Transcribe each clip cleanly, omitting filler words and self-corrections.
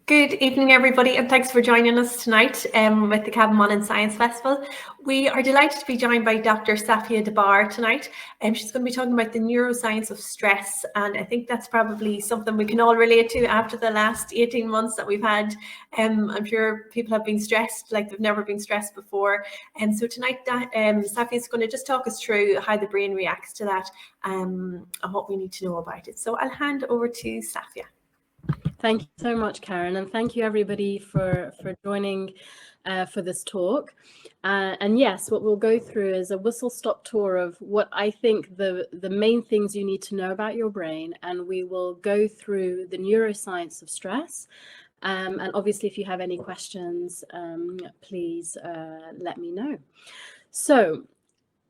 Good evening, everybody, and thanks for joining us tonight with the Cabin and Science Festival. We are delighted to be joined by Dr. Safia Debar tonight. She's going to be talking about the neuroscience of stress, and I think that's probably something we can all relate to after the last 18 months that we've had. I'm sure people have been stressed like they've never been stressed before. And so tonight, Safia is going to just talk us through how the brain reacts to that and what we need to know about it. So I'll hand over to Safia. Thank you so much, Karen, and thank you everybody for joining for this talk. And yes, what we'll go through is a whistle-stop tour of what I think the main things you need to know about your brain, and we will go through the neuroscience of stress. And obviously, if you have any questions, please let me know. So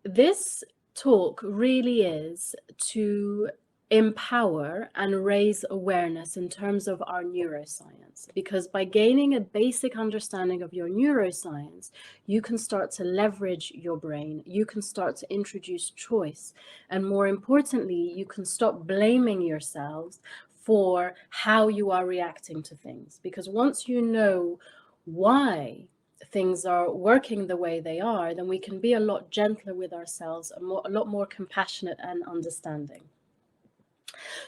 this talk really is to empower and raise awareness in terms of our neuroscience, because by gaining a basic understanding of your neuroscience, you can start to leverage your brain, you can start to introduce choice, and more importantly, you can stop blaming yourselves for how you are reacting to things. Because once you know why things are working the way they are, then we can be a lot gentler with ourselves, a lot more compassionate and understanding.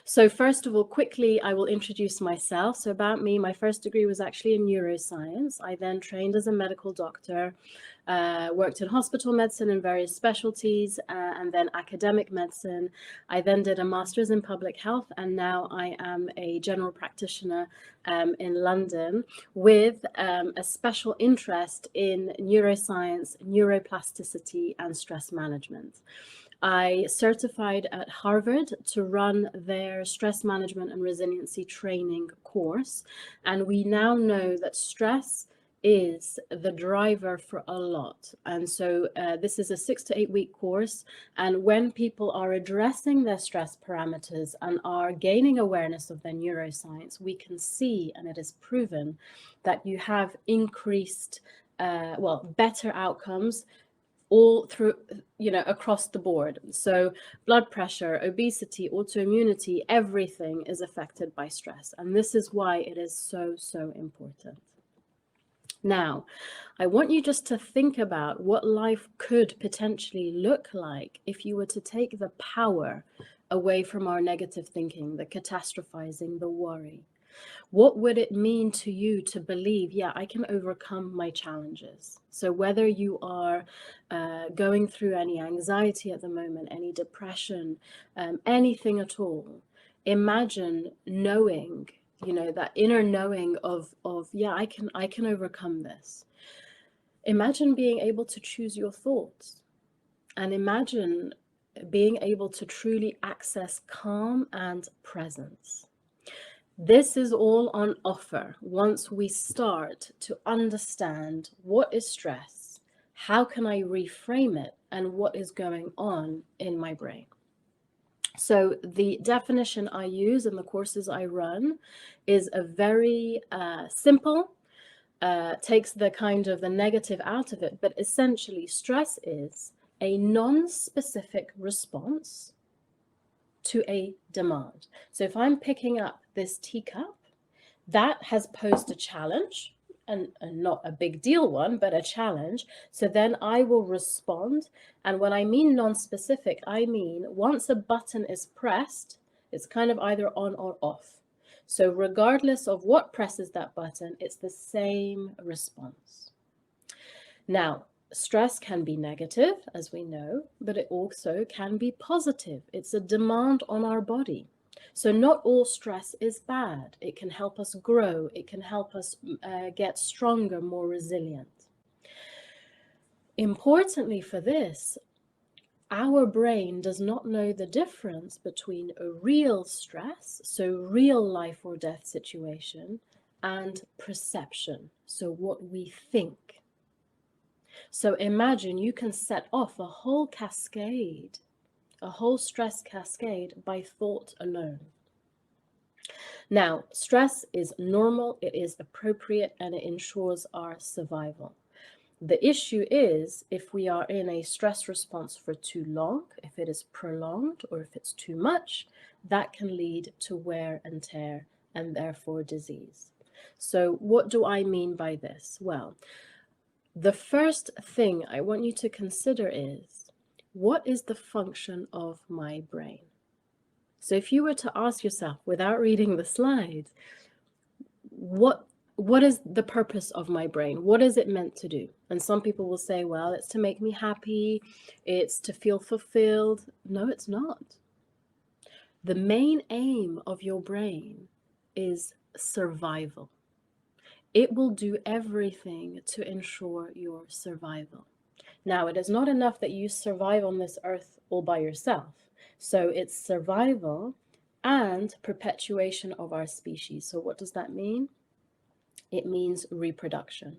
So first of all, quickly, I will introduce myself. So about me, my first degree was actually in neuroscience. I then trained as a medical doctor, worked in hospital medicine in various specialties, and then academic medicine. I then did a master's in public health, and now I am a general practitioner in London with a special interest in neuroscience, neuroplasticity, and stress management. I certified at Harvard to run their stress management and resiliency training course. And we now know that stress is the driver for a lot. And so this is a 6 to 8 week course. And when people are addressing their stress parameters and are gaining awareness of their neuroscience, we can see, and it is proven, that you have increased, better outcomes all through, across the board. So blood pressure, obesity, autoimmunity, everything is affected by stress. And this is why it is so, so important. Now, I want you just to think about what life could potentially look like if you were to take the power away from our negative thinking, the catastrophizing, the worry. What would it mean to you to believe, yeah, I can overcome my challenges? So whether you are going through any anxiety at the moment, any depression, anything at all, imagine knowing, that inner knowing of yeah, I can overcome this. Imagine being able to choose your thoughts, and imagine being able to truly access calm and presence. This is all on offer once we start to understand what is stress, how can I reframe it, and what is going on in my brain. So the definition I use in the courses I run is a very simple, takes the kind of the negative out of it, but essentially stress is a non-specific response to a demand. So if I'm picking up this teacup, that has posed a challenge, and not a big deal one, but a challenge. So then I will respond. And when I mean non-specific, I mean once a button is pressed, it's kind of either on or off. So regardless of what presses that button, it's the same response. Now, stress can be negative, as we know, but it also can be positive. It's a demand on our body. So not all stress is bad. It can help us grow. It can help us get stronger, more resilient. Importantly for this, our brain does not know the difference between a real stress, so real life or death situation, and perception, so what we think. So imagine you can set off a whole cascade, a whole stress cascade by thought alone. Now, stress is normal, it is appropriate, and it ensures our survival. The issue is if we are in a stress response for too long, if it is prolonged, or if it's too much, that can lead to wear and tear and therefore disease. So what do I mean by this? Well, the first thing I want you to consider is, what is the function of my brain? So if you were to ask yourself, without reading the slides, what is the purpose of my brain? What is it meant to do? And some people will say, well, it's to make me happy, it's to feel fulfilled. No, it's not. The main aim of your brain is survival. It will do everything to ensure your survival. Now, it is not enough that you survive on this earth all by yourself. So it's survival and perpetuation of our species. So what does that mean? It means reproduction,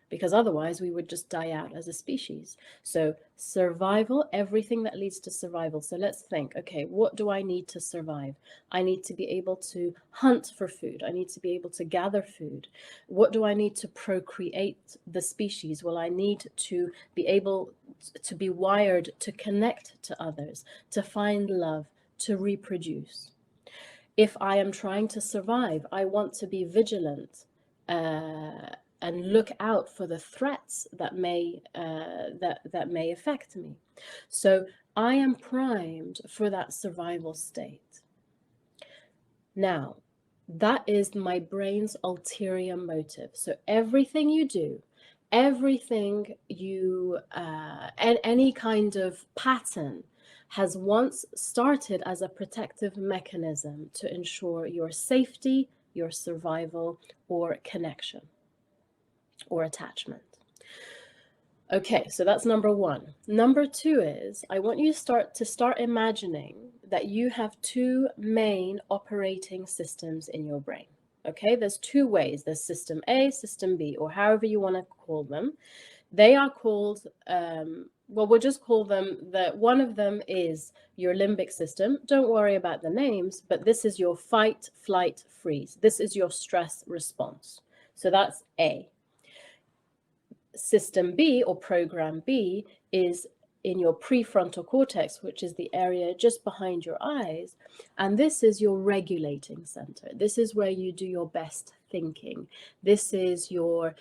because otherwise we would just die out as a species. So survival, everything that leads to survival. So let's think, okay, what do I need to survive? I need to be able to hunt for food. I need to be able to gather food. What do I need to procreate the species? Well, I need to be able to be wired to connect to others, to find love, to reproduce. If I am trying to survive, I want to be vigilant and look out for the threats that may affect me. So I am primed for that survival state. Now, that is my brain's ulterior motive. So everything you do, everything you, and any kind of pattern has once started as a protective mechanism to ensure your safety, your survival, or connection or attachment. Okay, so that's number one. Number two is, I want you to start imagining that you have two main operating systems in your brain. Okay, there's two ways. There's system A, system B, or however you want to call them. They are called, well, we'll just call them, one of them is your limbic system. Don't worry about the names, but this is your fight, flight, freeze. This is your stress response. So that's A. System B, or program B, is in your prefrontal cortex, which is the area just behind your eyes. And this is your regulating center. This is where you do your best thinking. This is your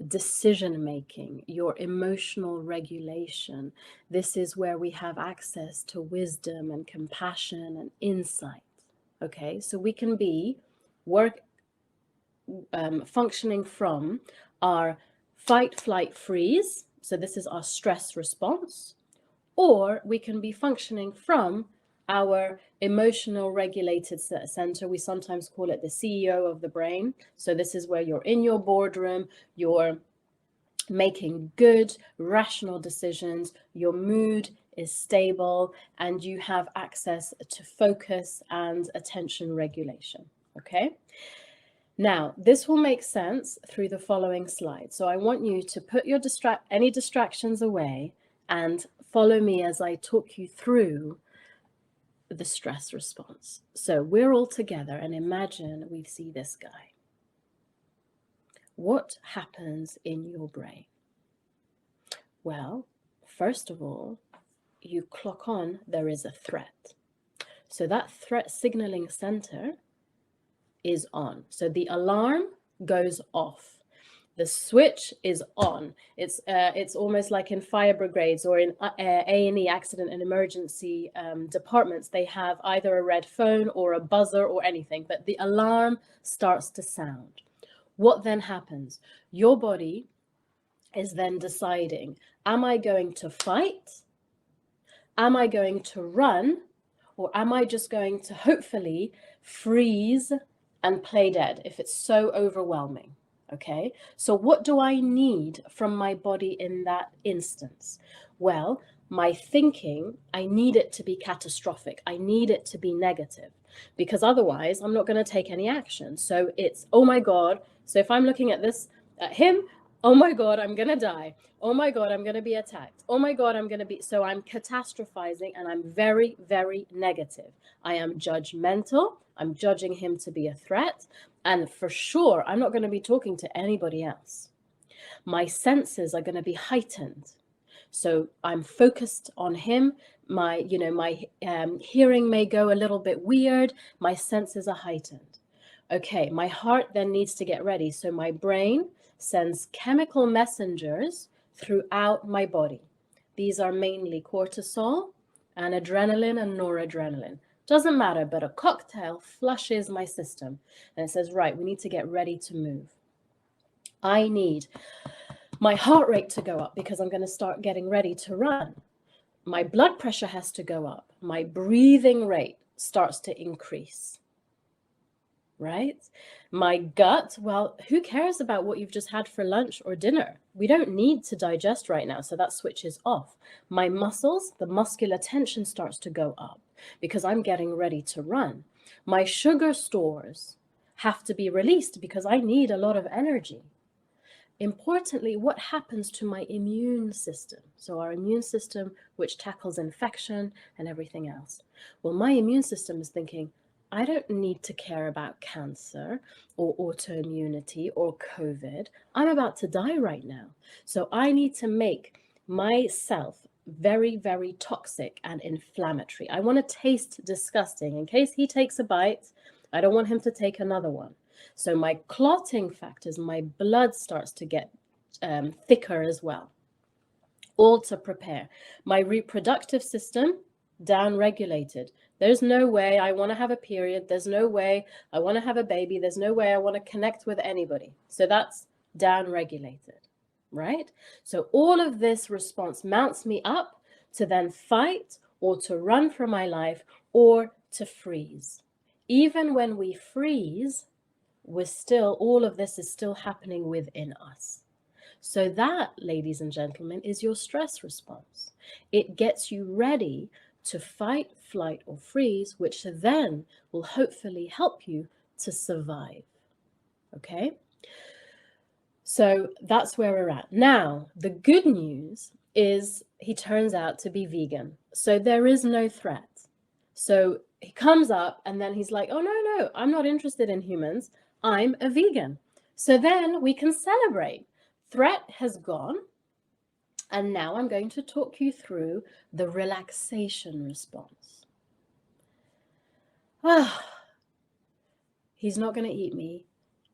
decision making, your emotional regulation. This is where we have access to wisdom and compassion and insight. Okay, so we can be functioning from our fight, flight, freeze. So this is our stress response. Or we can be functioning from our emotional regulated center. We sometimes call it the CEO of the brain. So this is where you're in your boardroom, you're making good, rational decisions, your mood is stable, and you have access to focus and attention regulation. Okay? Now, this will make sense through the following slide. So I want you to put your any distractions away and follow me as I talk you through the stress response. So we're all together, and imagine we see this guy. What happens in your brain? Well, first of all, you clock on there is a threat. So that threat signaling center is on. So the alarm goes off. The switch is on. It's almost like in fire brigades or in A&E, accident and emergency departments. They have either a red phone or a buzzer or anything, but the alarm starts to sound. What then happens? Your body is then deciding, am I going to fight? Am I going to run? Or am I just going to hopefully freeze and play dead if it's so overwhelming? Okay, so what do I need from my body in that instance? Well, my thinking, I need it to be catastrophic. I need it to be negative, because otherwise I'm not going to take any action. So it's, oh my God. So if I'm looking at this, at him, oh my God, I'm going to die. Oh my God, I'm going to be attacked. Oh my God, I'm going to be, so I'm catastrophizing and I'm very, very negative. I am judgmental. I'm judging him to be a threat. And for sure, I'm not going to be talking to anybody else. My senses are going to be heightened. So I'm focused on him. My hearing may go a little bit weird. My senses are heightened. Okay, my heart then needs to get ready. So my brain sends chemical messengers throughout my body. These are mainly cortisol and adrenaline and noradrenaline. Doesn't matter, but a cocktail flushes my system and it says, right, we need to get ready to move. I need my heart rate to go up because I'm going to start getting ready to run. My blood pressure has to go up. My breathing rate starts to increase, right? My gut, well, who cares about what you've just had for lunch or dinner? We don't need to digest right now, so that switches off. My muscles, the muscular tension starts to go up because I'm getting ready to run. My sugar stores have to be released because I need a lot of energy. Importantly, what happens to my immune system? So our immune system, which tackles infection and everything else. Well, my immune system is thinking, I don't need to care about cancer or autoimmunity or COVID. I'm about to die right now. So I need to make myself very, very toxic and inflammatory. I want to taste disgusting. In case he takes a bite, I don't want him to take another one. So my clotting factors, my blood starts to get thicker as well, all to prepare. My reproductive system, down-regulated. There's no way I want to have a period. There's no way I want to have a baby. There's no way I want to connect with anybody. So that's down-regulated, right? So all of this response mounts me up to then fight or to run for my life or to freeze. Even when we freeze, we're still, all of this is still happening within us. So that, ladies and gentlemen, is your stress response. It gets you ready to fight, flight, or freeze, which then will hopefully help you to survive. Okay? So that's where we're at. Now, the good news is he turns out to be vegan. So there is no threat. So he comes up and then he's like, oh, no, I'm not interested in humans. I'm a vegan. So then we can celebrate. Threat has gone. And now I'm going to talk you through the relaxation response. He's not going to eat me.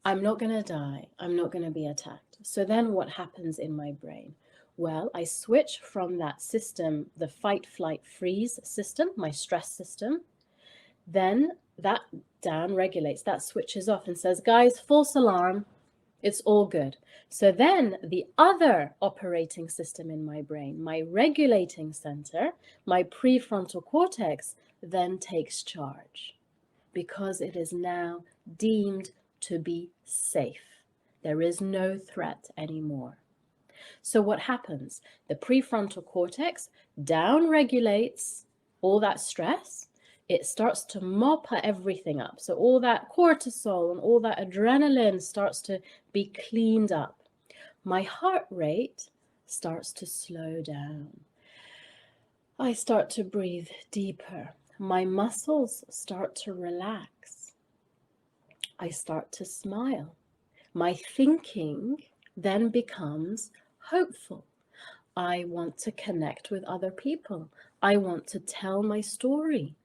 I'm not going to die. I'm not going to be attacked. So then what happens in my brain? Well, I switch from that system, the fight, flight, freeze system, my stress system. Then that down regulates, that switches off and says, guys, false alarm, it's all good. So then the other operating system in my brain, my regulating center, my prefrontal cortex, then takes charge because it is now deemed to be safe. There is no threat anymore. So what happens? The prefrontal cortex down regulates all that stress. It starts to mop everything up. So all that cortisol and all that adrenaline starts to be cleaned up. My heart rate starts to slow down. I start to breathe deeper. My muscles start to relax. I start to smile. My thinking then becomes hopeful. I want to connect with other people. I want to tell my story.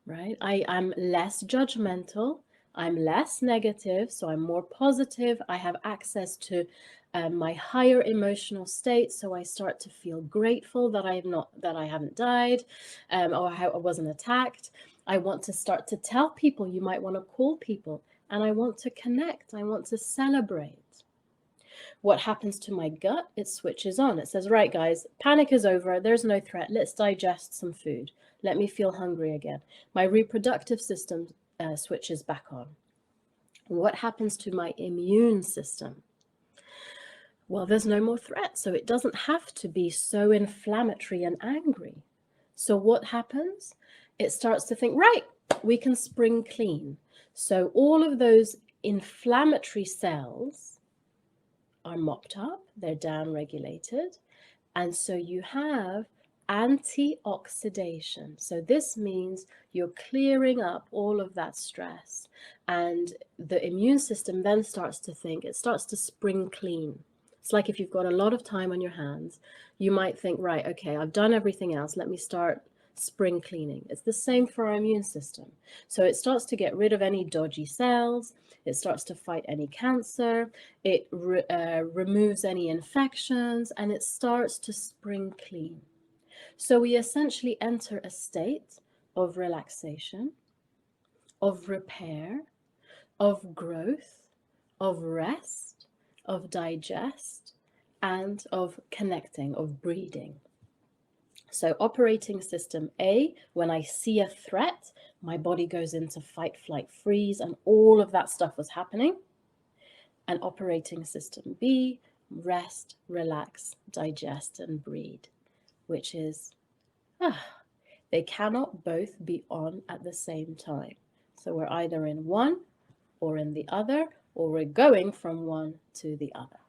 Right? I'm less judgmental, I'm less negative, so I'm more positive. I have access to my higher emotional state, so I start to feel grateful that I haven't died, or I wasn't attacked. I want to start to tell people. You might want to call people, and I want to connect. I want to celebrate. What happens to my gut? It switches on. It says, right, guys, panic is over. There's no threat. Let's digest some food. Let me feel hungry again. My reproductive system switches back on. What happens to my immune system? Well, there's no more threat, so it doesn't have to be so inflammatory and angry. So what happens? It starts to think, right, we can spring clean. So all of those inflammatory cells are mopped up, they're down-regulated, and so you have antioxidation. So this means you're clearing up all of that stress, and the immune system then starts to think, it starts to spring clean. It's like if you've got a lot of time on your hands, you might think, right, okay, I've done everything else. Let me start spring cleaning. It's the same for our immune system. So it starts to get rid of any dodgy cells. It starts to fight any cancer. It removes any infections, and it starts to spring clean. So we essentially enter a state of relaxation, of repair, of growth, of rest, of digest, and of connecting, of breeding. So operating system A, when I see a threat, my body goes into fight, flight, freeze, and all of that stuff was happening. And operating system B, rest, relax, digest, and breed, which is, they cannot both be on at the same time. So we're either in one or in the other, or we're going from one to the other.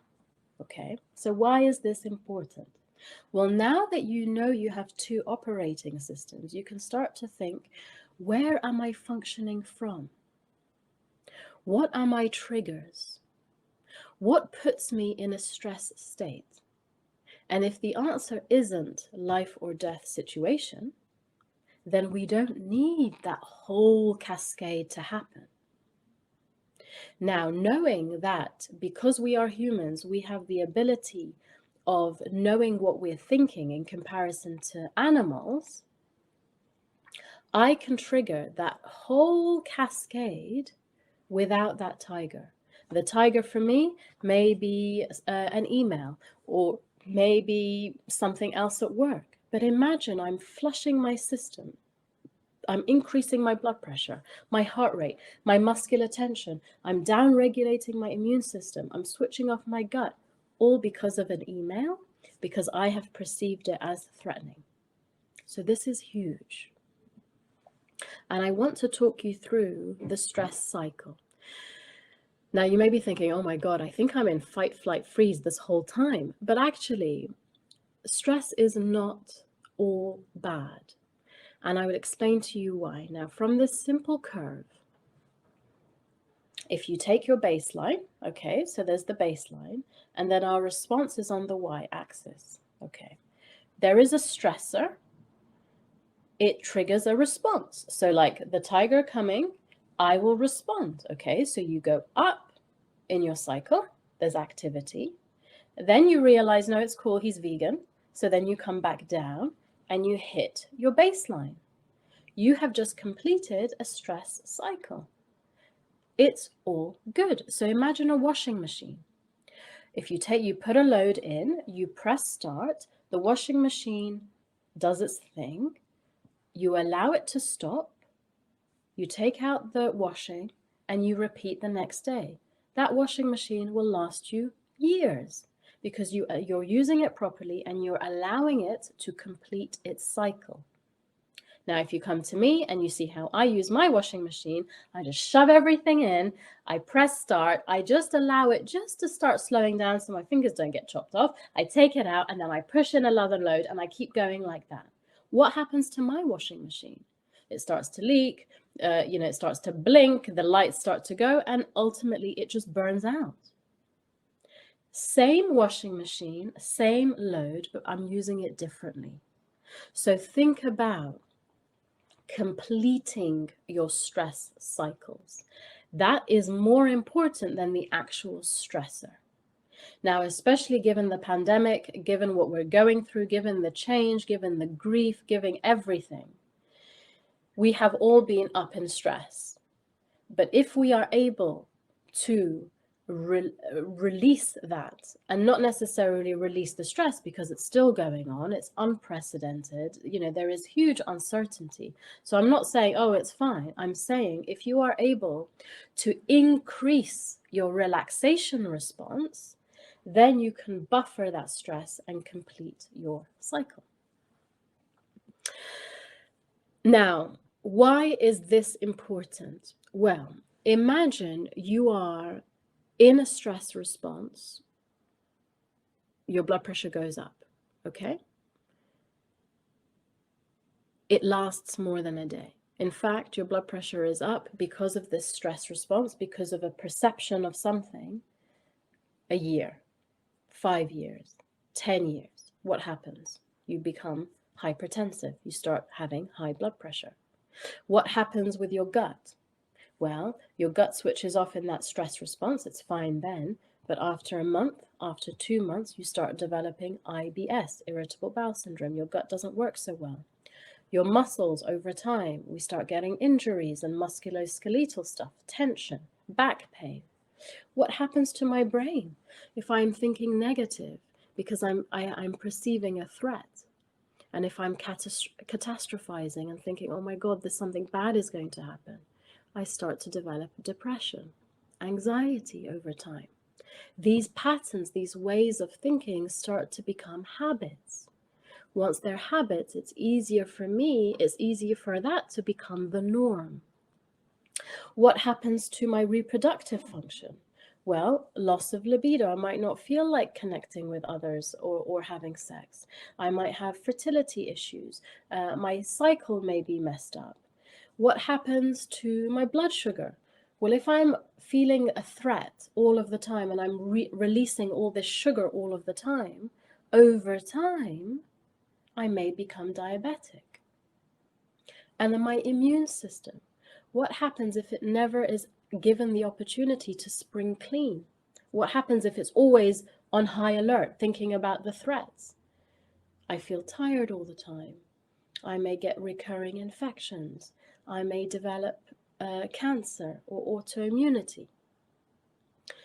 Okay, so why is this important? Well, now that you know you have two operating systems, you can start to think, where am I functioning from? What are my triggers? What puts me in a stress state? And if the answer isn't life or death situation, then we don't need that whole cascade to happen. Now, knowing that because we are humans, we have the ability of knowing what we're thinking in comparison to animals, I can trigger that whole cascade without that tiger. The tiger for me may be an email, or maybe something else at work. But imagine I'm flushing my system. I'm increasing my blood pressure, my heart rate, my muscular tension. I'm down-regulating my immune system. I'm switching off my gut, all because of an email, because I have perceived it as threatening. So this is huge. And I want to talk you through the stress cycle. Now, you may be thinking, oh my God, I think I'm in fight, flight, freeze this whole time. But actually, stress is not all bad. And I will explain to you why. Now, from this simple curve, if you take your baseline, okay, so there's the baseline, and then our response is on the y-axis, okay. There is a stressor. It triggers a response. So like the tiger coming, I will respond, okay. So you go up in your cycle, there's activity. Then you realize, no, it's cool, he's vegan. So then you come back down and you hit your baseline. You have just completed a stress cycle. It's all good. So imagine a washing machine. If you put a load in, you press start, the washing machine does its thing, you allow it to stop, you take out the washing, and you repeat the next day. That washing machine will last you years because you're using it properly and you're allowing it to complete its cycle. Now, if you come to me and you see how I use my washing machine, I just shove everything in, I press start, I just allow it just to start slowing down so my fingers don't get chopped off. I take it out and then I push in another load and I keep going like that. What happens to my washing machine? It starts to leak, it starts to blink, the lights start to go, and ultimately it just burns out. Same washing machine, same load, but I'm using it differently. So think about completing your stress cycles. That is more important than the actual stressor. Now, especially given the pandemic, given what we're going through, given the change, given the grief, given everything, we have all been up in stress. But if we are able to release that, and not necessarily release the stress because it's still going on, it's unprecedented, there is huge uncertainty. So I'm not saying, oh, it's fine. I'm saying if you are able to increase your relaxation response, then you can buffer that stress and complete your cycle. Now, why is this important? Well, imagine you are in a stress response, your blood pressure goes up, okay? It lasts more than a day. In fact, your blood pressure is up because of this stress response, because of a perception of something, a year, 5 years, 10 years. What happens? You become Hypertensive, you start having high blood pressure. What happens with your gut? Well, your gut switches off in that stress response. It's fine then. But after a month, after 2 months, you start developing IBS, irritable bowel syndrome. Your gut doesn't work so well. Your muscles, over time, we start getting injuries and musculoskeletal stuff, tension, back pain. What happens to my brain if I'm thinking negative because I'm perceiving a threat? And if I'm catastrophizing and thinking, oh my God, there's something bad is going to happen, I start to develop depression, anxiety over time. These patterns, these ways of thinking start to become habits. Once they're habits, it's easier for that to become the norm. What happens to my reproductive function? Well, loss of libido. I might not feel like connecting with others or having sex. I might have fertility issues. My cycle may be messed up. What happens to my blood sugar? Well, if I'm feeling a threat all of the time and I'm releasing all this sugar all of the time, over time, I may become diabetic. And then my immune system. What happens if it never is given the opportunity to spring clean? What happens if it's always on high alert, thinking about the threats? I feel tired all the time. I may get recurring infections. I may develop cancer or autoimmunity.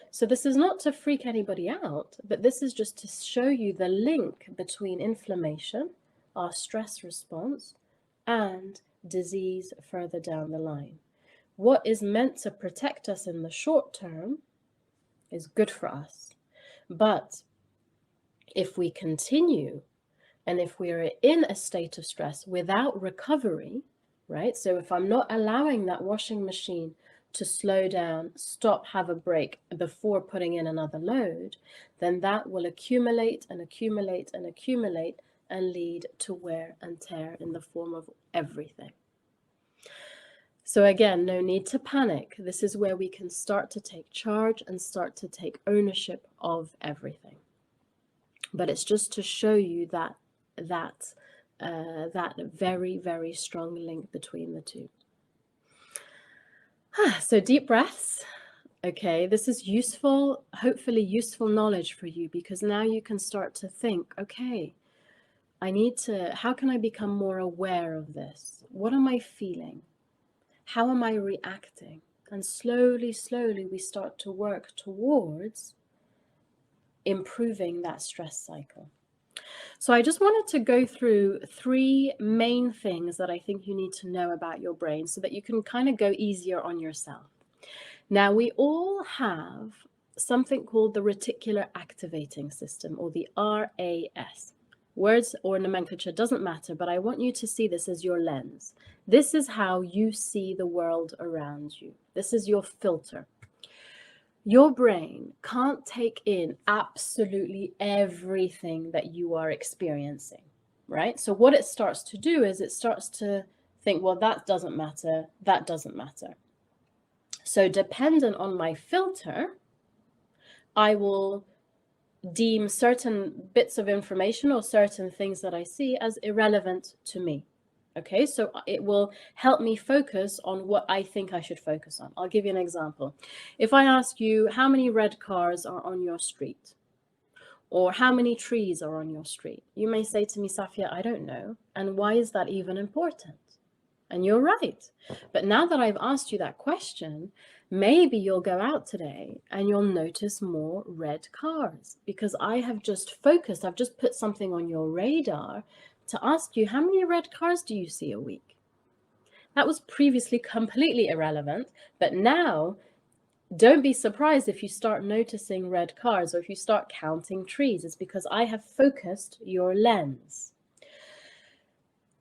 So this is not to freak anybody out, but this is just to show you the link between inflammation, our stress response, and disease further down the line. What is meant to protect us in the short term is good for us. But if we continue and if we are in a state of stress without recovery, right? So if I'm not allowing that washing machine to slow down, stop, have a break before putting in another load, then that will accumulate and accumulate and accumulate and lead to wear and tear in the form of everything. So again, no need to panic. This is where we can start to take charge and start to take ownership of everything. But it's just to show you that very, very strong link between the two. So deep breaths. Okay, this is useful, hopefully useful knowledge for you, because now you can start to think, okay, how can I become more aware of this? What am I feeling? How am I reacting? And slowly, slowly, we start to work towards improving that stress cycle. So I just wanted to go through 3 main things that I think you need to know about your brain so that you can kind of go easier on yourself. Now, we all have something called the reticular activating system, or the RAS. Words or nomenclature doesn't matter, but I want you to see this as your lens. This is how you see the world around you. This is your filter. Your brain can't take in absolutely everything that you are experiencing, right? So what it starts to do is it starts to think, well, that doesn't matter, that doesn't matter. So dependent on my filter, I will deem certain bits of information or certain things that I see as irrelevant to me. Okay, so it will help me focus on what I think I should focus on. I'll give you an example. If I ask you how many red cars are on your street, or how many trees are on your street, you may say to me, Safia, I don't know. And why is that even important? And you're right. But now that I've asked you that question, maybe you'll go out today and you'll notice more red cars, because I have just focused, I've just put something on your radar to ask you, how many red cars do you see a week? That was previously completely irrelevant, but now don't be surprised if you start noticing red cars or if you start counting trees. It's because I have focused your lens.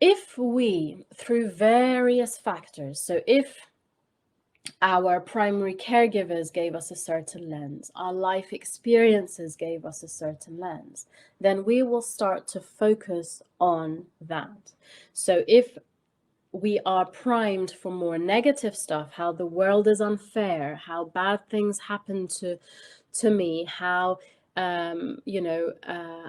If we, through various factors, so if our primary caregivers gave us a certain lens, our life experiences gave us a certain lens, then we will start to focus on that. So if we are primed for more negative stuff, how the world is unfair, how bad things happen to me, how I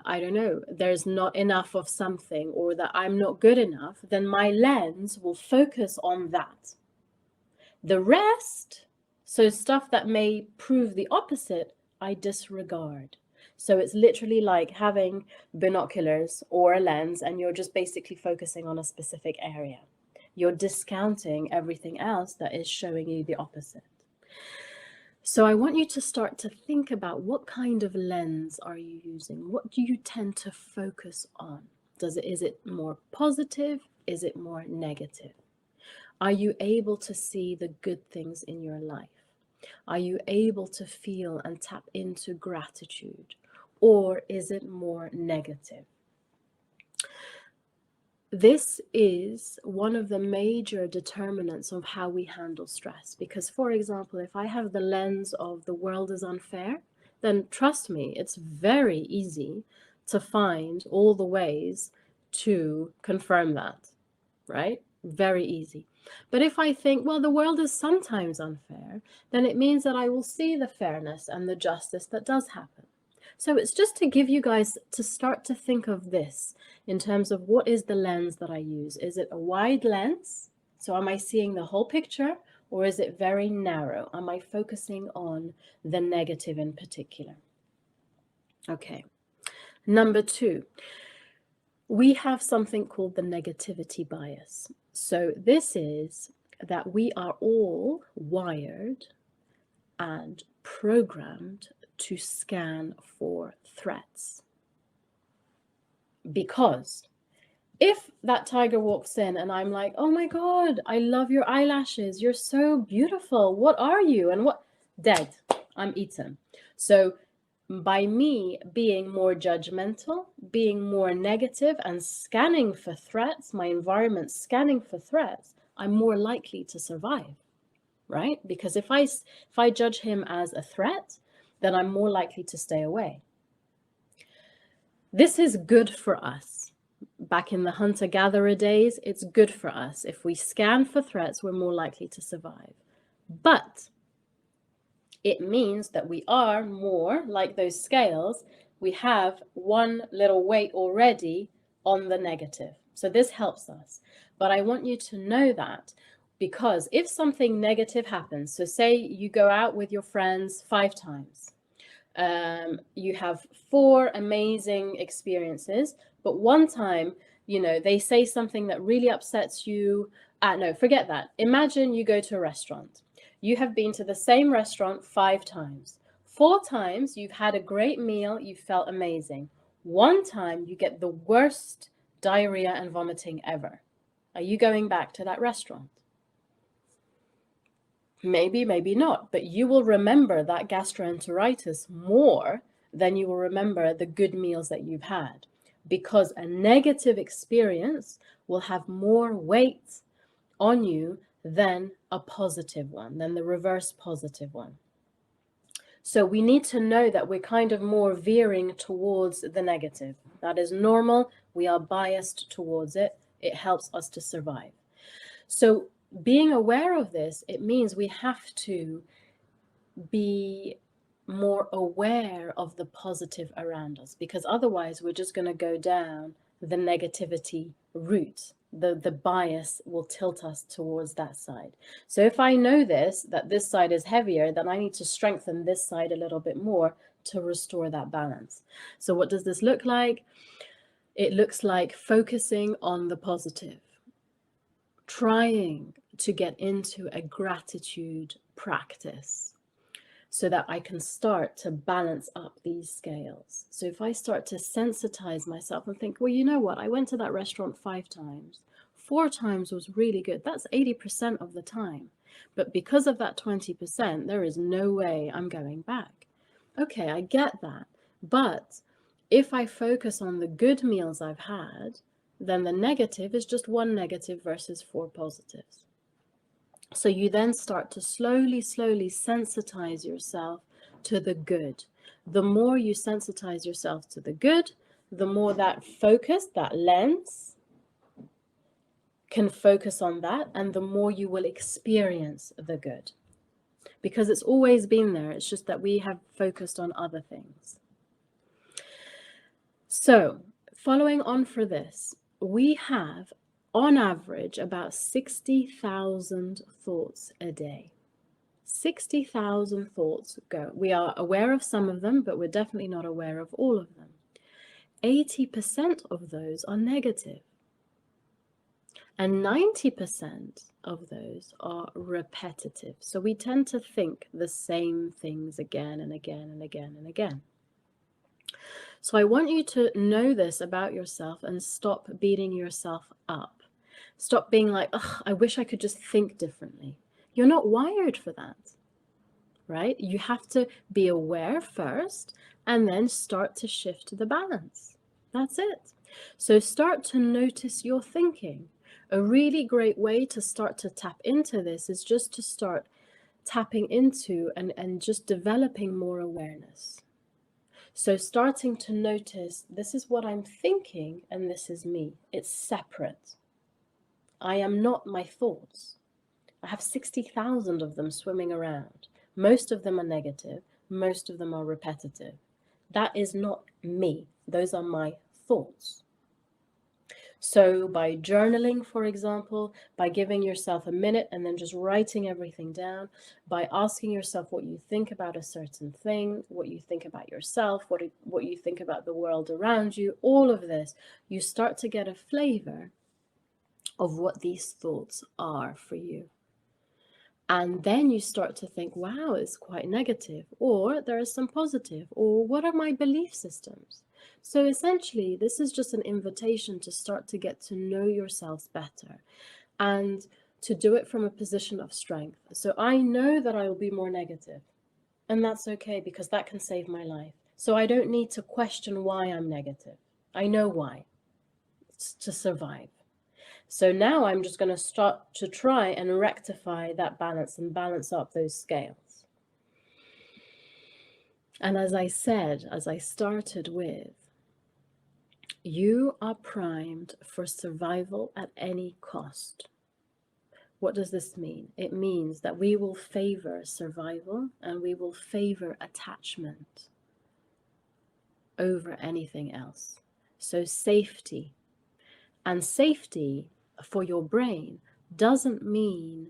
don't know, there's not enough of something, or that I'm not good enough, then my lens will focus on that. The rest, so stuff that may prove the opposite, I disregard. So it's literally like having binoculars or a lens, and you're just basically focusing on a specific area. You're discounting everything else that is showing you the opposite. So I want you to start to think about, what kind of lens are you using? What do you tend to focus on? Is it more positive? Is it more negative? Are you able to see the good things in your life? Are you able to feel and tap into gratitude? Or is it more negative? This is one of the major determinants of how we handle stress. Because, for example, if I have the lens of the world is unfair, then trust me, it's very easy to find all the ways to confirm that, right? Very easy. But if I think, well, the world is sometimes unfair, then it means that I will see the fairness and the justice that does happen. So it's just to give you guys to start to think of this in terms of, what is the lens that I use? Is it a wide lens? So am I seeing the whole picture, or is it very narrow? Am I focusing on the negative in particular? Okay. Number 2, we have something called the negativity bias. So this is that we are all wired and programmed to scan for threats. Because if that tiger walks in and I'm like, oh my God, I love your eyelashes, you're so beautiful, what are you? And what? Dead. I'm eaten. So by me being more judgmental, being more negative, and scanning for threats, my environment scanning for threats, I'm more likely to survive, right? Because if I judge him as a threat, then I'm more likely to stay away. This is good for us. Back in the hunter-gatherer days, it's good for us. If we scan for threats, we're more likely to survive. But it means that we are more like those scales. We have one little weight already on the negative. So this helps us. But I want you to know that, because if something negative happens, so say you go out with your friends 5 times, you have 4 amazing experiences, but one time, they say something that really upsets you. No, forget that. Imagine you go to a restaurant. You have been to the same restaurant 5 times. 4 times you've had a great meal, you felt amazing. 1 time you get the worst diarrhea and vomiting ever. Are you going back to that restaurant? Maybe, maybe not, but you will remember that gastroenteritis more than you will remember the good meals that you've had, because a negative experience will have more weight on you than a positive one, than the reverse positive one. So we need to know that we're kind of more veering towards the negative. That is normal. We are biased towards it. It helps us to survive. So being aware of this, it means we have to be more aware of the positive around us, because otherwise we're just going to go down the negativity route. The bias will tilt us towards that side. So if I know that this side is heavier, then I need to strengthen this side a little bit more to restore that balance. So what does this look like? It looks like focusing on the positive, trying to get into a gratitude practice so that I can start to balance up these scales. So if I start to sensitize myself and think, well, you know what? I went to that restaurant 5 times. 4 times was really good. That's 80% of the time. But because of that 20%, there is no way I'm going back. Okay, I get that. But if I focus on the good meals I've had, then the negative is just 1 negative versus 4 positives. So you then start to slowly sensitize yourself to the good. The more you sensitize yourself to the good, the more that focus, that lens, can focus on that, and the more you will experience the good. Because it's always been there, it's just that we have focused on other things. So following on for this, we have on average about 60,000 thoughts a day. 60,000 thoughts go. We are aware of some of them, but we're definitely not aware of all of them. 80% of those are negative. And 90% of those are repetitive. So we tend to think the same things again and again and again and again. So I want you to know this about yourself and stop beating yourself up. Stop being like, ugh, I wish I could just think differently. You're not wired for that, right? You have to be aware first and then start to shift the balance. That's it. So start to notice your thinking. A really great way to start to tap into this is just to start tapping into and just developing more awareness. So starting to notice, this is what I'm thinking and this is me. It's separate. I am not my thoughts. I have 60,000 of them swimming around. Most of them are negative. Most of them are repetitive. That is not me. Those are my thoughts. So by journaling, for example, by giving yourself a minute and then just writing everything down, by asking yourself what you think about a certain thing, what you think about yourself, what you think about the world around you, all of this, you start to get a flavor of what these thoughts are for you. And then you start to think, wow, it's quite negative, or there is some positive, or what are my belief systems? So essentially, this is just an invitation to start to get to know yourselves better and to do it from a position of strength. So I know that I will be more negative, and that's okay because that can save my life. So I don't need to question why I'm negative. I know why. It's to survive. So now I'm just going to start to try and rectify that balance and balance up those scales. And as I said, as I started with, you are primed for survival at any cost. What does this mean? It means that we will favor survival and we will favor attachment over anything else. So safety. And safety for your brain doesn't mean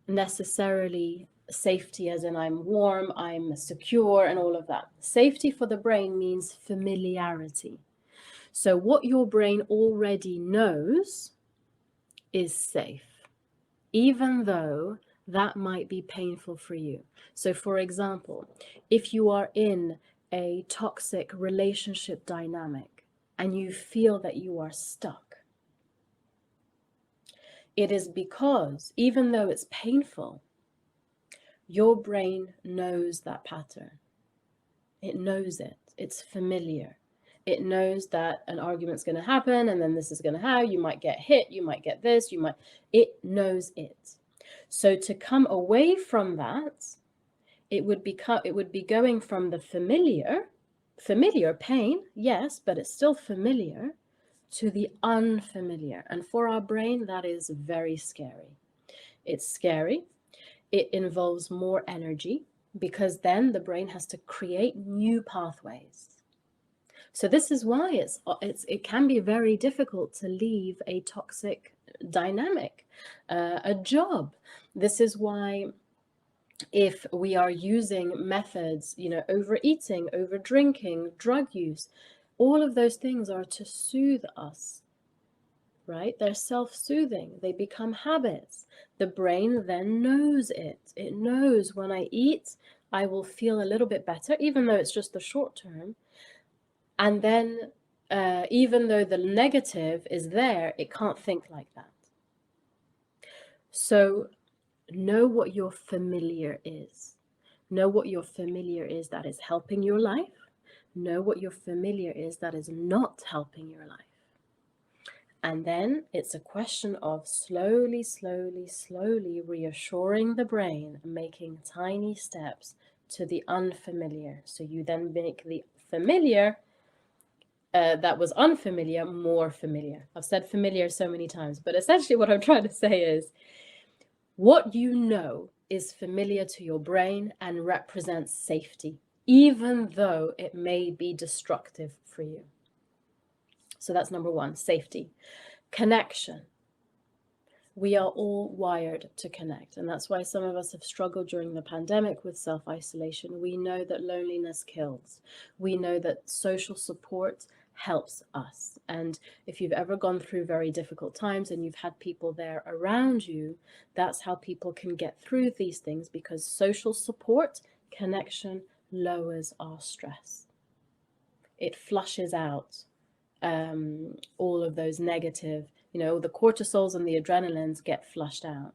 necessarily safety as in I'm warm, I'm secure, and all of that. Safety for the brain means familiarity. So what your brain already knows is safe, even though that might be painful for you. So for example, if you are in a toxic relationship dynamic and you feel that you are stuck, it is because even though it's painful, your brain knows that pattern. It knows it. It's familiar. It knows that an argument's going to happen and then this is going to happen. You might get hit. You might get this. It knows it. So to come away from that, it would be going from the familiar pain, yes, but it's still familiar, to the unfamiliar. And for our brain, that is very scary. It's scary. It involves more energy because then the brain has to create new pathways. So this is why it can be very difficult to leave a toxic dynamic, a job. This is why if we are using methods, overeating, over drinking, drug use, all of those things are to soothe us, right? They're self-soothing. They become habits. The brain then knows it. It knows when I eat, I will feel a little bit better, even though it's just the short term. And then even though the negative is there, it can't think like that. So know what your familiar is. Know what your familiar is that is helping your life. Know what your familiar is that is not helping your life. And then it's a question of slowly, slowly, slowly reassuring the brain, making tiny steps to the unfamiliar. So you then make the familiar that was unfamiliar more familiar. I've said familiar so many times, but essentially what I'm trying to say is what you know is familiar to your brain and represents safety, even though it may be destructive for you. So that's number one, safety. Connection. We are all wired to connect, and that's why some of us have struggled during the pandemic with self-isolation. We know that loneliness kills. We know that social support helps us. And if you've ever gone through very difficult times and you've had people there around you, that's how people can get through these things, because social support, connection, lowers our stress. It flushes out all of those negative, the cortisols and the adrenalines get flushed out.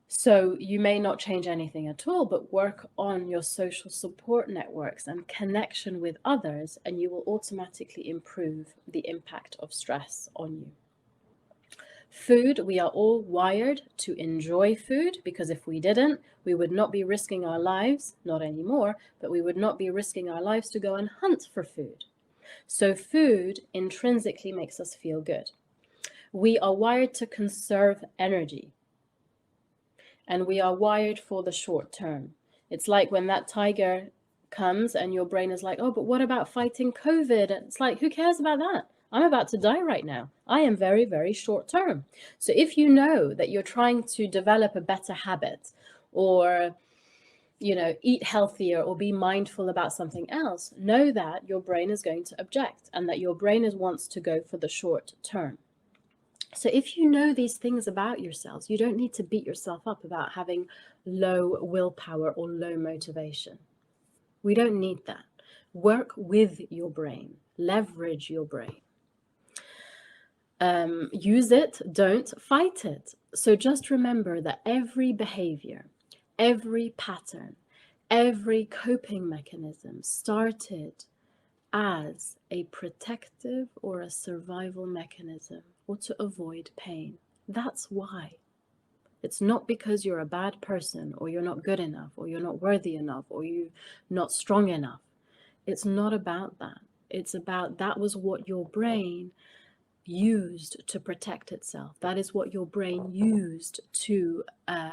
So you may not change anything at all, but work on your social support networks and connection with others, and you will automatically improve the impact of stress on you. Food, we are all wired to enjoy food, because if we didn't, we would not be risking our lives, not anymore, but we would not be risking our lives to go and hunt for food. So food intrinsically makes us feel good. We are wired to conserve energy, and we are wired for the short term. It's like when that tiger comes and your brain is like, oh, but what about fighting COVID? It's like, who cares about that? I'm about to die right now. I am very, very short term. So if you know that you're trying to develop a better habit, or eat healthier, or be mindful about something else, know that your brain is going to object, and that your brain wants to go for the short term. So if you know these things about yourselves, you don't need to beat yourself up about having low willpower or low motivation. We don't need that. Work with your brain, leverage your brain. Use it, don't fight it. So just remember that every behavior, every pattern, every coping mechanism started as a protective or a survival mechanism, or to avoid pain. That's why. It's not because you're a bad person, or you're not good enough, or you're not worthy enough, or you're not strong enough. It's not about that. It's about that was what your brain used to protect itself. That is what your brain used to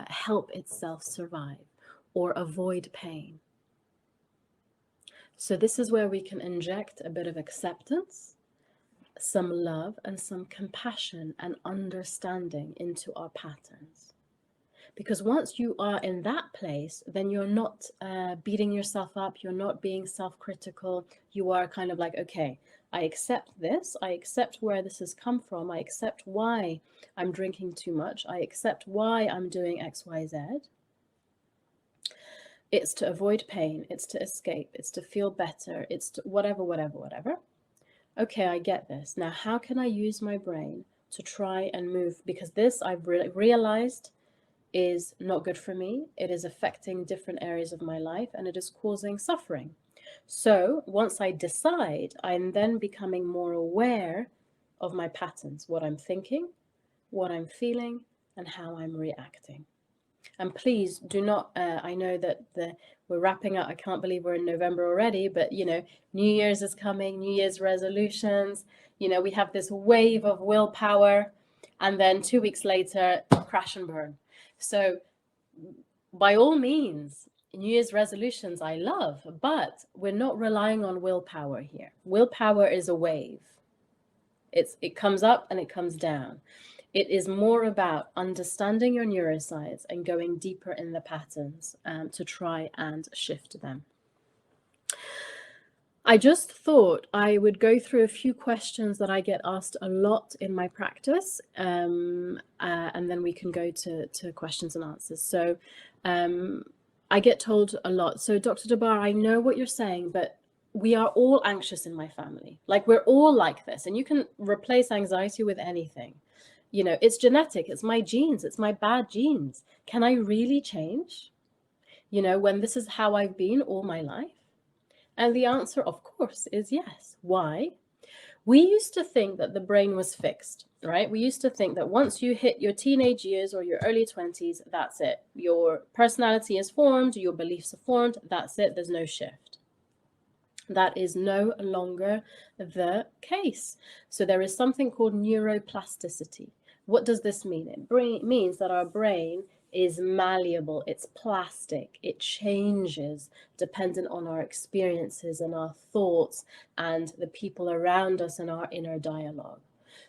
help itself survive or avoid pain. So this is where we can inject a bit of acceptance, some love, and some compassion and understanding into our patterns. Because once you are in that place, then you're not beating yourself up, you're not being self-critical. You are kind of like, okay, I accept this, I accept where this has come from, I accept why I'm drinking too much, I accept why I'm doing X, Y, Z. It's to avoid pain, it's to escape, it's to feel better, it's to whatever. Okay, I get this. Now, how can I use my brain to try and move? Because this, I've realized, is not good for me. It is affecting different areas of my life, and it is causing suffering. So once I decide, I'm then becoming more aware of my patterns, what I'm thinking, what I'm feeling, and how I'm reacting. And please do not, I know that we're wrapping up. I can't believe we're in November already, but New Year's is coming, New Year's resolutions. We have this wave of willpower, and then 2 weeks later, crash and burn. So by all means, New Year's resolutions I love, but we're not relying on willpower here. Willpower is a wave. It comes up and it comes down. It is more about understanding your neuroscience and going deeper in the patterns to try and shift them. I just thought I would go through a few questions that I get asked a lot in my practice, and then we can go to questions and answers. So I get told a lot, so Dr. Debar, I know what you're saying, but we are all anxious in my family. Like, we're all like this, and you can replace anxiety with anything. It's genetic, it's my genes, it's my bad genes. Can I really change? When this is how I've been all my life? And the answer, of course, is yes. Why? We used to think that the brain was fixed, right? We used to think that once you hit your teenage years or your early 20s, that's it. Your personality is formed, your beliefs are formed, that's it, there's no shift. That is no longer the case. So there is something called neuroplasticity. What does this mean? It means that our brain is malleable, it's plastic, it changes dependent on our experiences and our thoughts and the people around us and our inner dialogue.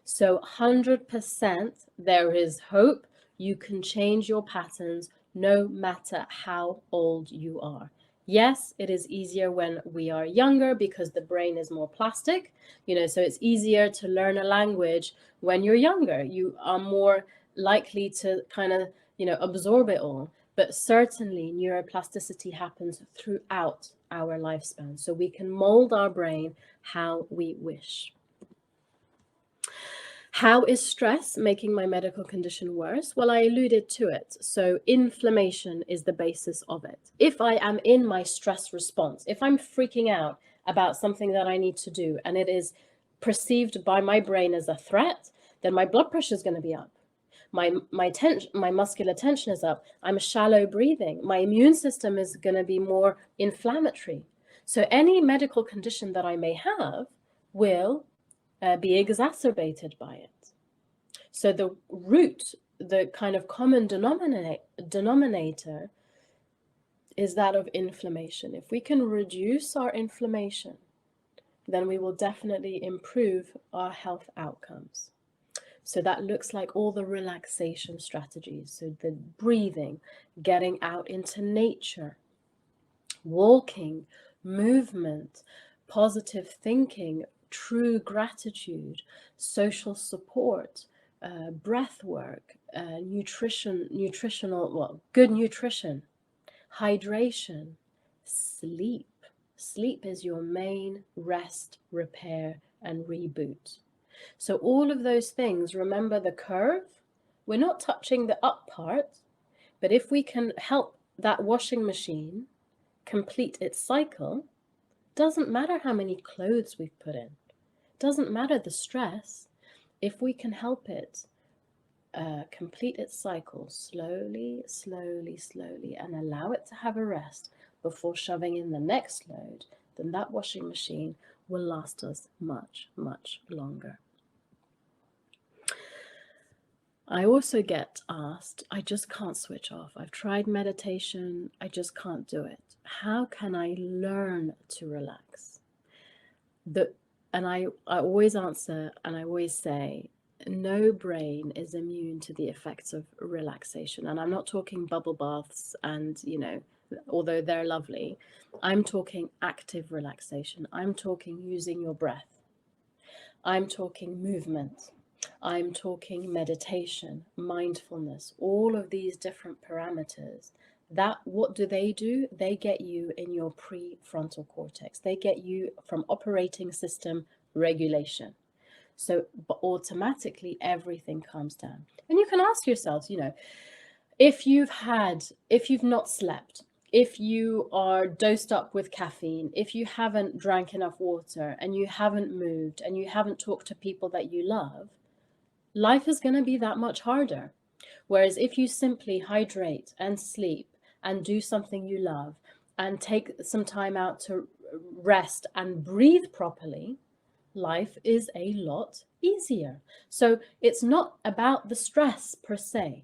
So 100% there is hope. You can change your patterns no matter how old you are. Yes, it is easier when we are younger because the brain is more plastic, so it's easier to learn a language when you're younger. You are more likely to kind of, absorb it all. But certainly neuroplasticity happens throughout our lifespan. So we can mold our brain how we wish. How is stress making my medical condition worse? Well, I alluded to it. So inflammation is the basis of it. If I am in my stress response, if I'm freaking out about something that I need to do and it is perceived by my brain as a threat, then my blood pressure is going to be up. My muscular tension is up. I'm shallow breathing. My immune system is going to be more inflammatory. So any medical condition that I may have will be exacerbated by it. So the root, the kind of common denominator is that of inflammation. If we can reduce our inflammation, then we will definitely improve our health outcomes. So that looks like all the relaxation strategies. So the breathing, getting out into nature, walking, movement, positive thinking, true gratitude, social support, breath work, good nutrition, hydration, sleep. Sleep is your main rest, repair, and reboot. So all of those things, remember the curve, we're not touching the up part, but if we can help that washing machine complete its cycle, doesn't matter how many clothes we've put in, doesn't matter the stress, if we can help it complete its cycle slowly, slowly, slowly, and allow it to have a rest before shoving in the next load, then that washing machine will last us much, much longer. I also get asked, I just can't switch off. I've tried meditation, I just can't do it. How can I learn to relax? And I always answer and I always say, no brain is immune to the effects of relaxation. And I'm not talking bubble baths and, although they're lovely, I'm talking active relaxation. I'm talking using your breath. I'm talking movement. I'm talking meditation, mindfulness, all of these different parameters. What do? They get you in your prefrontal cortex. They get you from operating system regulation. So automatically everything calms down. And you can ask yourselves, if you've not slept, if you are dosed up with caffeine, if you haven't drank enough water and you haven't moved and you haven't talked to people that you love, life is going to be that much harder. Whereas if you simply hydrate and sleep and do something you love and take some time out to rest and breathe properly, life is a lot easier. So it's not about the stress per se.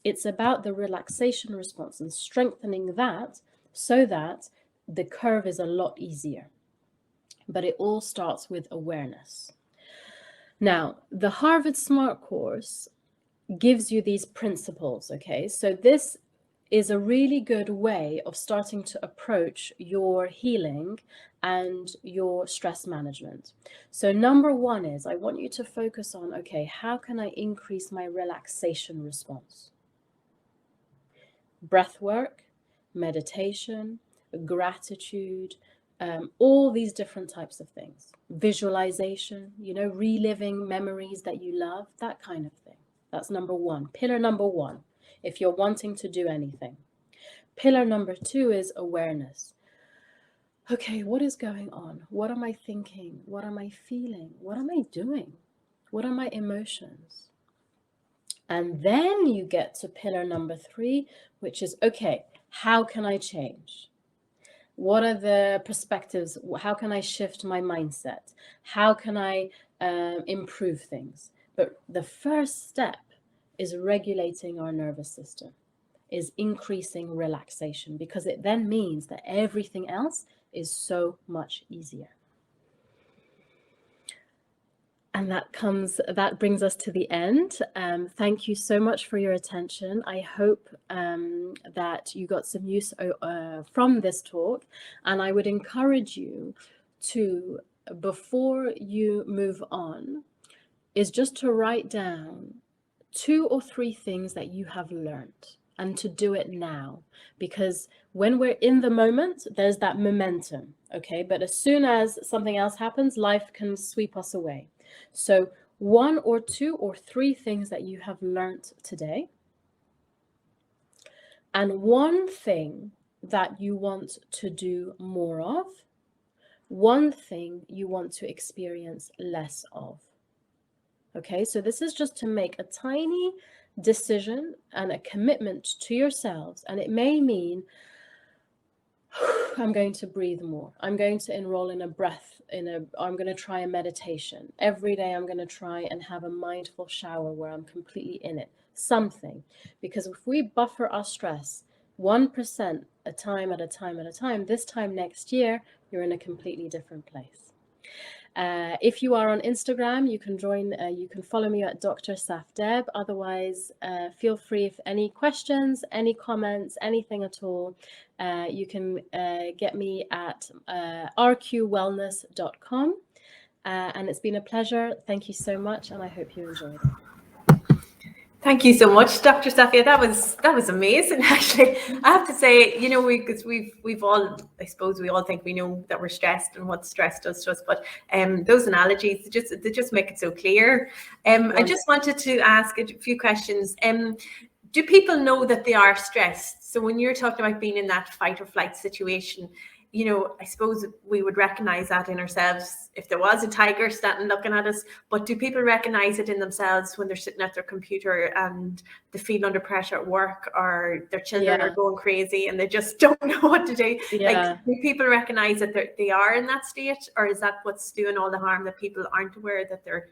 It's about the relaxation response and strengthening that so that the curve is a lot easier. But it all starts with awareness. Now, the Harvard Smart Course gives you these principles, okay? So this is a really good way of starting to approach your healing and your stress management. So number one is, I want you to focus on, okay, how can I increase my relaxation response? Breath work, meditation, gratitude, all these different types of things. Visualization, reliving memories that you love, that kind of thing. That's number one, pillar number one, if you're wanting to do anything. Pillar number two is awareness. Okay, what is going on? What am I thinking? What am I feeling? What am I doing? What are my emotions? And then you get to pillar number three, which is, okay, how can I change? What are the perspectives? How can I shift my mindset? How can I improve things? But the first step is regulating our nervous system, is increasing relaxation, because it then means that everything else is so much easier. And that brings us to the end. Thank you so much for your attention. I hope that you got some use from this talk. And I would encourage you to, before you move on, is just to write down 2 or 3 things that you have learned, and to do it now. Because when we're in the moment, there's that momentum, okay? But as soon as something else happens, life can sweep us away. So 1 or 2 or 3 things that you have learned today, and 1 thing that you want to do more of, 1 thing you want to experience less of. Okay, so this is just to make a tiny decision and a commitment to yourselves. And it may mean, I'm going to breathe more. I'm going to enroll in a breath, I'm going to try a meditation. Every day I'm going to try and have a mindful shower where I'm completely in it. Something. Because if we buffer our stress 1% a time at a time at a time, this time next year, you're in a completely different place. If you are on Instagram, you can follow me at Dr. Safdeb. Otherwise, feel free, if any questions, any comments, anything at all, you can get me at rqwellness.com. And it's been a pleasure. Thank you so much, and I hope you enjoyed it. Thank you so much, Dr. Safia. That was amazing. Actually, I have to say, because we've all, I suppose, we all think we know that we're stressed and what stress does to us. But those analogies, they just make it so clear. I just wanted to ask a few questions. Do people know that they are stressed? So when you're talking about being in that fight or flight situation, I suppose we would recognize that in ourselves if there was a tiger standing looking at us. But do people recognize it in themselves when they're sitting at their computer and they feel under pressure at work, or their children are going crazy and they just don't know what to do? Like, do people recognize that they are in that state, or is that what's doing all the harm, that people aren't aware that they're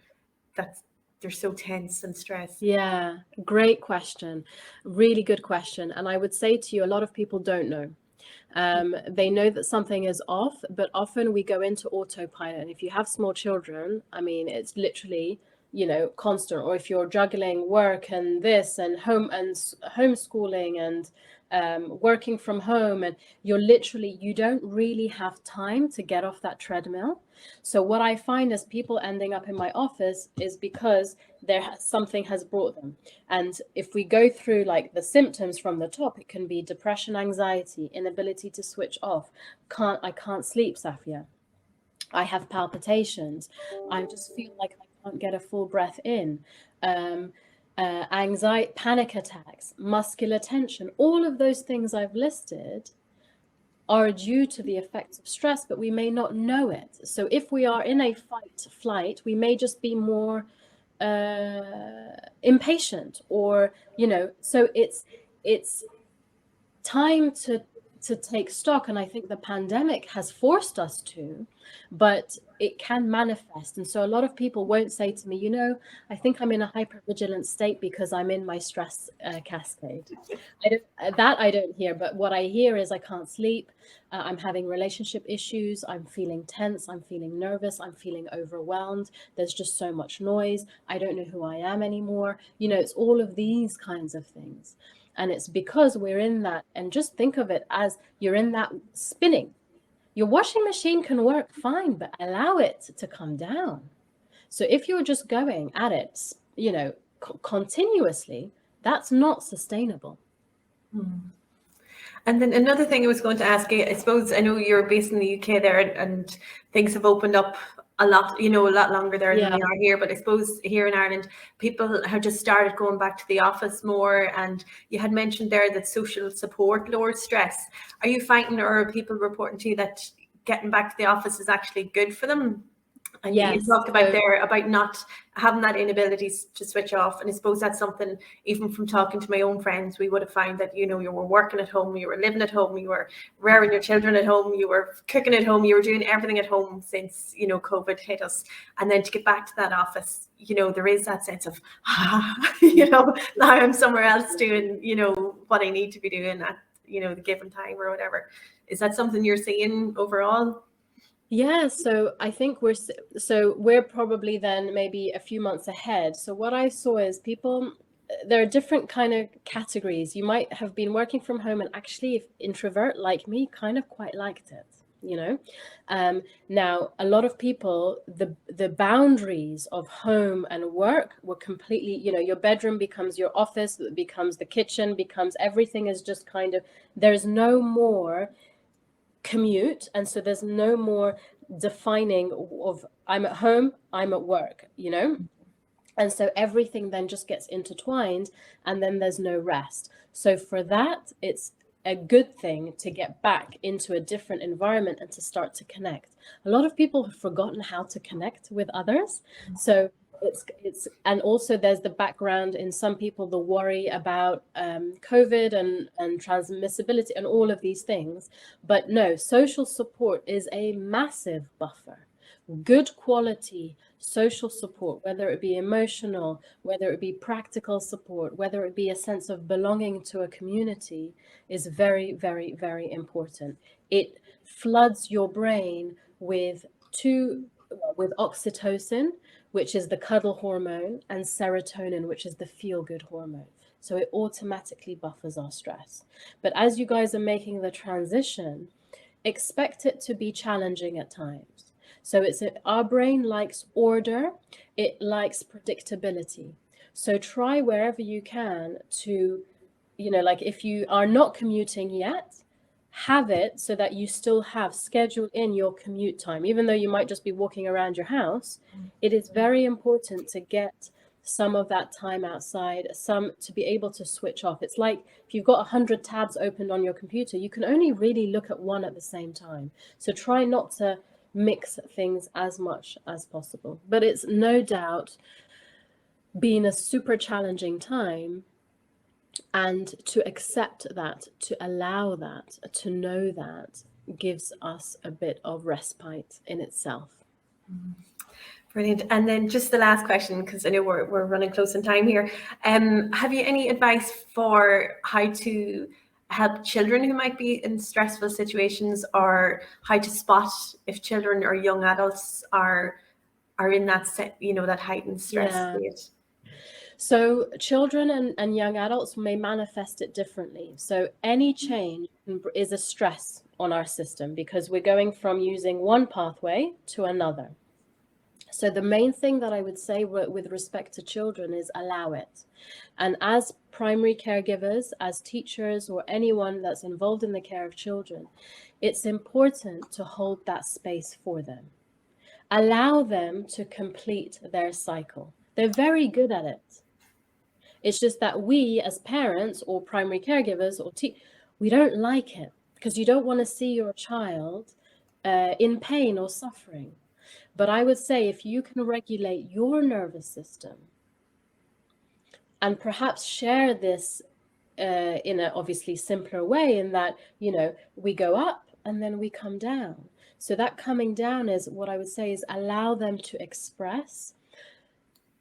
so tense and stressed? Yeah, great question. Really good question. And I would say to you, a lot of people don't know. They know that something is off, but often we go into autopilot. And if you have small children, I mean, it's literally, constant. Or if you're juggling work and this and homeschooling and working from home, and you don't really have time to get off that treadmill. So what I find is people ending up in my office is because something has brought them. And if we go through like the symptoms from the top, it can be depression, anxiety, inability to switch off. I can't sleep, Safia. I have palpitations. I just feel like I can't get a full breath in. Anxiety, panic attacks, muscular tension, all of those things I've listed are due to the effects of stress, but we may not know it. So if we are in a flight, we may just be more impatient, or so it's time to take stock. And I think the pandemic has forced us to, but it can manifest. And so a lot of people won't say to me, I think I'm in a hypervigilant state because I'm in my stress cascade. I don't hear, but what I hear is I can't sleep. I'm having relationship issues. I'm feeling tense. I'm feeling nervous. I'm feeling overwhelmed. There's just so much noise. I don't know who I am anymore. It's all of these kinds of things. And it's because we're in that, and just think of it as you're in that spinning. Your washing machine can work fine, but allow it to come down. So if you're just going at it, continuously, that's not sustainable. And then another thing I was going to ask you, I suppose, I know you're based in the UK there, and things have opened up a lot, a lot longer there than they are here. But I suppose here in Ireland, people have just started going back to the office more. And you had mentioned there that social support lowers stress. Are you finding, or are people reporting to you that getting back to the office is actually good for them? And Yes. you talked about there about not having that inability to switch off. And I suppose that's something, even from talking to my own friends, we would have found that, you know, you were working at home, you were living at home, you were rearing your children at home, you were cooking at home, you were doing everything at home since, you know, COVID hit us. And then to get back to that office, you know, there is that sense of, you know, now I'm somewhere else doing, you know, what I need to be doing at, you know, the given time or whatever. Is that something you're seeing overall? Yeah, so I think we're probably then maybe a few months ahead. So what I saw is people, there are different kind of categories. You might have been working from home and actually, if introvert like me, kind of quite liked it, you know. Now, a lot of people, the boundaries of home and work were completely, you know, your bedroom becomes your office, becomes the kitchen, becomes everything is just kind of, there's no more commute, and so there's no more defining of I'm at home, I'm at work, you know. And so everything then just gets intertwined, and then there's no rest. So for that, it's a good thing to get back into a different environment and to start to connect. A lot of people have forgotten how to connect with others. So it's and also there's the background in some people, the worry about COVID and transmissibility and all of these things. But no, social support is a massive buffer. Good quality social support, whether it be emotional, whether it be practical support, whether it be a sense of belonging to a community, is very, very, very important. It floods your brain with oxytocin, which is the cuddle hormone, and serotonin, which is the feel-good hormone. So it automatically buffers our stress. But as you guys are making the transition, expect it to be challenging at times. So our brain likes order, it likes predictability. So try wherever you can to, you know, like if you are not commuting yet, have it so that you still have scheduled in your commute time. Even though you might just be walking around your house, it is very important to get some of that time outside, some to be able to switch off. It's like if you've got 100 tabs opened on your computer, you can only really look at one at the same time. So try not to mix things as much as possible. But it's no doubt been a super challenging time, and to accept that, to allow that, to know that gives us a bit of respite in itself. Brilliant. And then just the last question, because I know we're running close in time here. Have you any advice for how to help children who might be in stressful situations, or how to spot if children or young adults are in that that heightened stress state? So children and young adults may manifest it differently. So any change is a stress on our system because we're going from using one pathway to another. So the main thing that I would say with respect to children is allow it. And as primary caregivers, as teachers, or anyone that's involved in the care of children, it's important to hold that space for them. Allow them to complete their cycle. They're very good at it. It's just that we as parents or primary caregivers or we don't like it because you don't want to see your child in pain or suffering. But I would say if you can regulate your nervous system and perhaps share this in a obviously simpler way, in that, you know, we go up and then we come down. So that coming down is what I would say is allow them to express.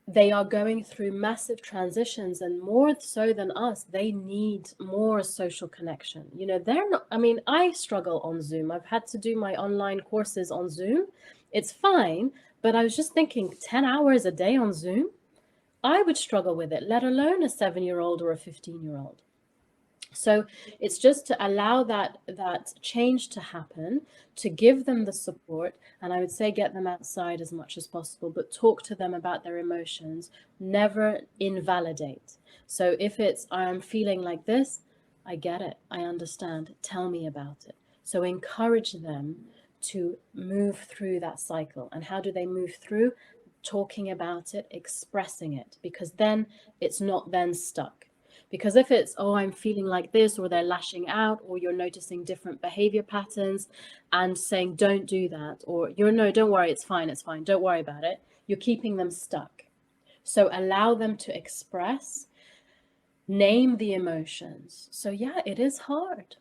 They are going through massive transitions, and more so than us, they need more social connection. You know, they're not, I mean, I struggle on Zoom. I've had to do my online courses on Zoom. It's fine, but I was just thinking 10 hours a day on Zoom, I would struggle with it, let alone a 7-year-old or a 15-year-old. So it's just to allow that change to happen, to give them the support, and I would say get them outside as much as possible, but talk to them about their emotions, never invalidate. So if it's, I'm feeling like this, I get it, I understand, tell me about it. So encourage them to move through that cycle. And how do they move through? Talking about it, expressing it, because then it's not then stuck. Because if it's, oh, I'm feeling like this, or they're lashing out, or you're noticing different behavior patterns and saying, don't do that, or no, don't worry, it's fine, don't worry about it, you're keeping them stuck. So allow them to express, name the emotions. So yeah, it is hard.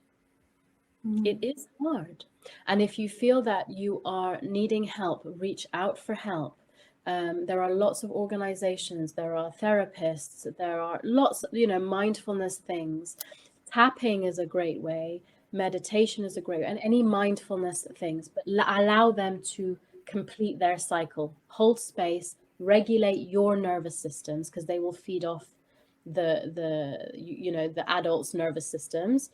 It is hard. And if you feel that you are needing help, reach out for help. There are lots of organizations, there are therapists, there are lots, mindfulness things. Tapping is a great way. Meditation is a great way, and any mindfulness things, but allow them to complete their cycle. Hold space, regulate your nervous systems, because they will feed off the adults' nervous systems,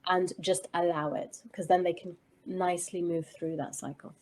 and just allow it, because then they can nicely move through that cycle.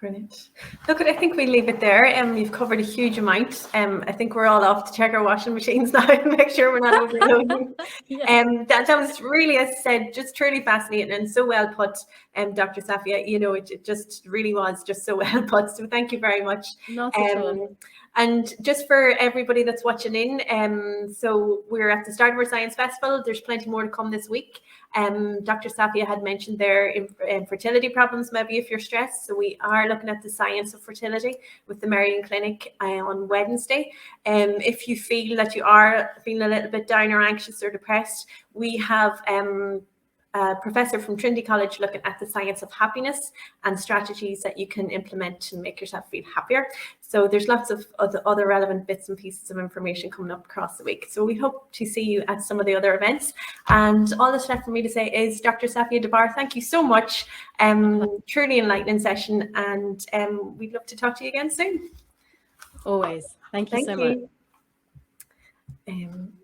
Brilliant. Look, I think we leave it there. You've covered a huge amount. I think we're all off to check our washing machines now and make sure we're not overloading. Yeah. That was really, as I said, just truly fascinating and so well put, Dr. Safia. It just really was just so well put. So thank you very much. Not at all. And just for everybody that's watching in, so we're at the start of our Science Festival. There's plenty more to come this week. Dr. Safia had mentioned there infertility problems, maybe if you're stressed. So we are looking at the science of fertility with the Marion Clinic on Wednesday. If you feel that you are feeling a little bit down or anxious or depressed, we have a professor from Trinity College looking at the science of happiness and strategies that you can implement to make yourself feel happier. So there's lots of other relevant bits and pieces of information coming up across the week. So we hope to see you at some of the other events. And all that's left for me to say is, Dr. Safia Debar, thank you so much. Truly enlightening session, and we'd love to talk to you again soon. Always. Thank you so much.